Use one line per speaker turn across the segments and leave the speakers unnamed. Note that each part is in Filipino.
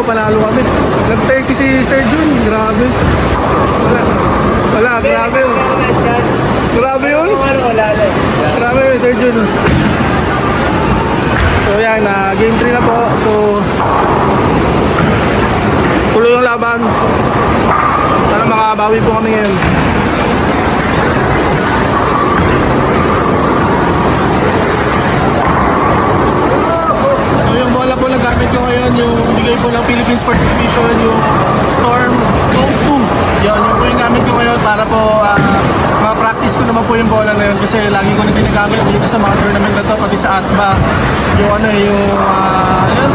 panalo kami. Nag-30 si Sir Jun, grabe. Wala, grabe yun. Grabe yun. Grabe yun, Sir Jun. So yan, game 3 na po. So, tuloy yung laban. Sana makabawi po kami ngayon. So yung bola po na gamit ko ngayon, yung bigay po ng Philippine Sports Division, yung Storm Code 2. Yun po yung gamit ko ngayon para po ma-practice ko naman po yung bola na yun kasi lagi ko na ginagamit dito sa mga tournament na to, pati sa ATBA. Yung yung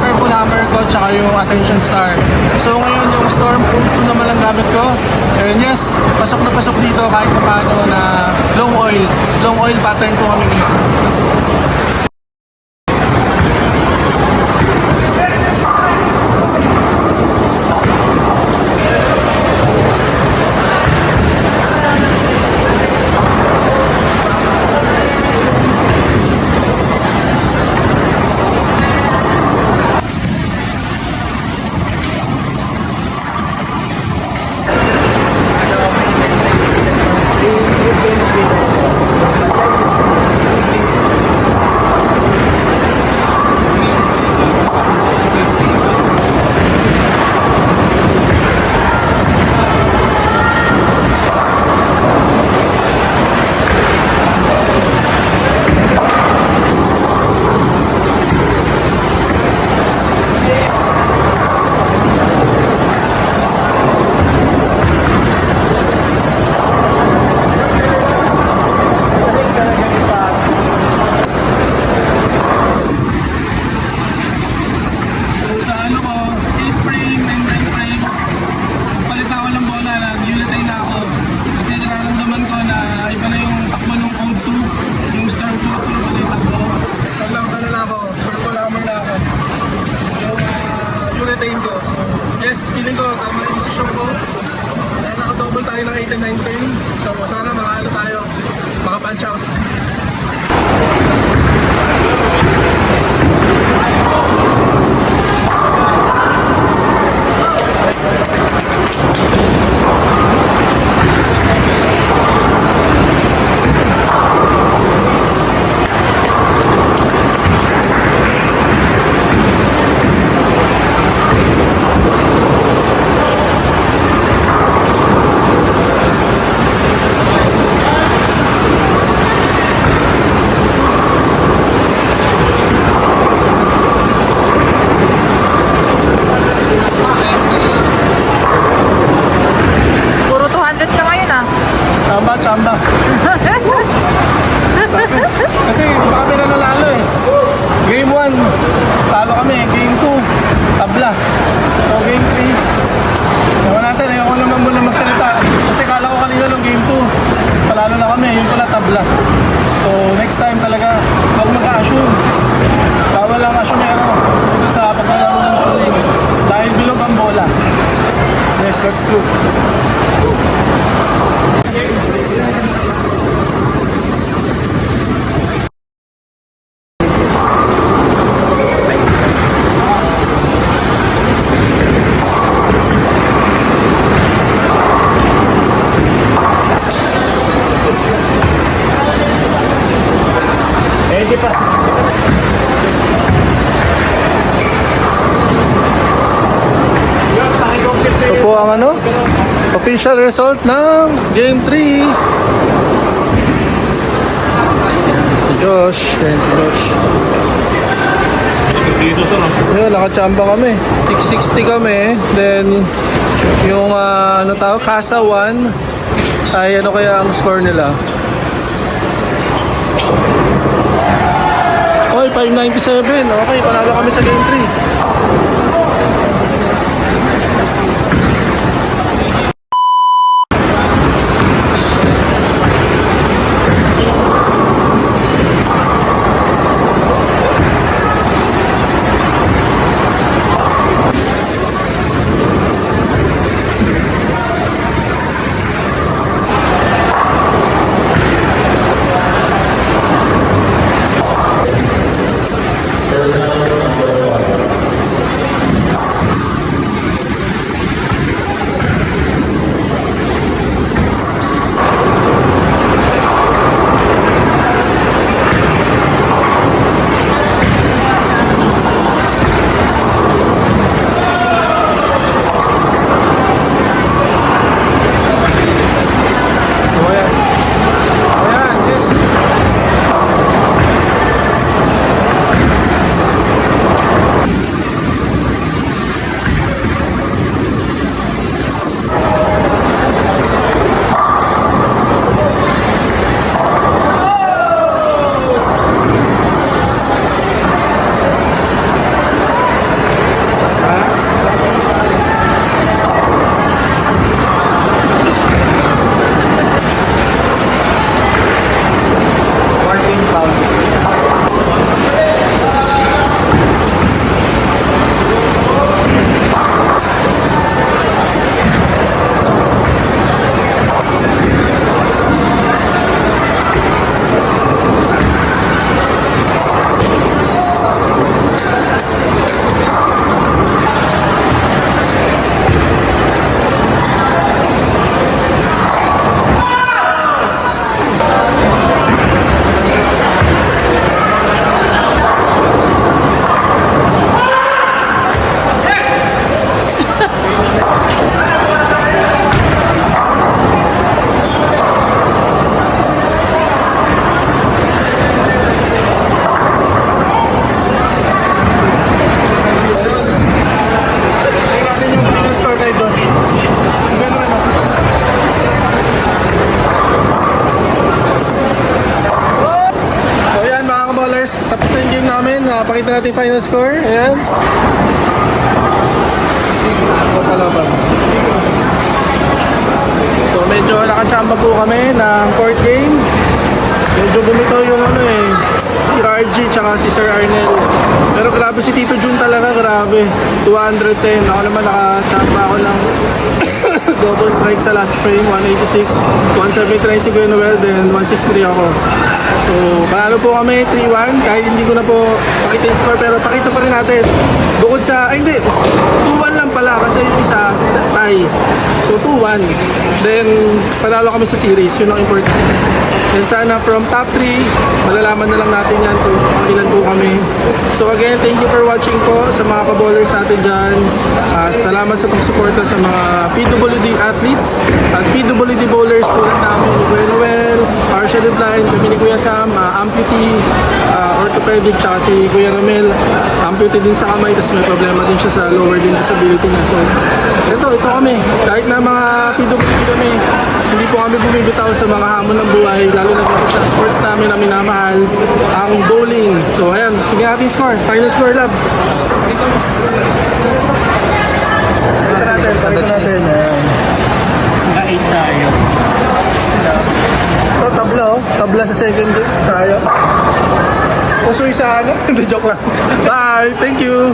Purple Hammer ko tsaka yung Attention Star. So ngayon yung Storm Code 2 naman lang gamit ko. And yes, pasok na pasok dito kahit na paano na long oil pattern po kami dito. Yes, feeling ko tama yung decision ko. Nakadouble tayo ng 89 frame. So sana makaano tayo, maka-punch out. Chamba. Kasi hindi pa kami nanalo eh. Game 1, talo kami. Game 2, tabla. So game 3, naman natin, ayoko naman muna magsalita. Kasi kala ko kanina nung game 2, palalo na kami. Yun pala, tabla. So next time talaga, huwag mag-assume. Bawal lang asyumero dito sa paglalaro ng bowling. Dahil bilog ang bola. Yes, that's true. Ito po ang official result ng Game 3. Si Josh. Yan si Josh. Yun, nakachamba kami. 660 kami. Then, yung Casa 1 ay kaya ang score nila? Oy, 597. Okay, panalo kami sa Game 3.
Personal number 1.
natin final score. Ayan.
Sa kalaban.
So medyo nakachamba po kami ng 4th game. Medyo bumitaw yung si RG tsaka si Sir Arnel. Pero grabe si Tito Jun talaga, grabe. 210. Ako naman nakachamba ako ng double strike sa last frame, 186. 179 si Kuya Noel, then 163 ako. So, panalo po kami, 3-1. Kahit hindi ko na po pakita yung score, pero pakita pa rin natin. Bukod sa, ay hindi, 2-1 lang pala kasi yung isa, tie. So, 2-1. Then, panalo kami sa series, yun ang important. Then sana from top 3, malalaman na lang natin yan kung ilan po kami. So again, thank you for watching po sa mga ka-bowlers natin dyan. Salamat sa pagsuporta sa mga PWD athletes at PWD bowlers tulad namin ni Kuya Noel, partially blind, kami ni Kuya Sam, amputee, orthopedic, tsaka si Kuya Ramel, amputee din sa kamay, tapos may problema din siya sa lower limb disability niya. So ito kami, kahit na mga PWD kami, hindi po kami bumibitaw sa mga hamon ng buhay, lalo na dito sa sports namin na minamahal, ang bowling. So ayan, tingnan natin score, final score lab.
Pakita natin.
Naka-8 tayo.
Ito, tabla oh. Tabla sa second game. Sayang.
Puso isa ano? Hindi, joke lang. Bye, thank you.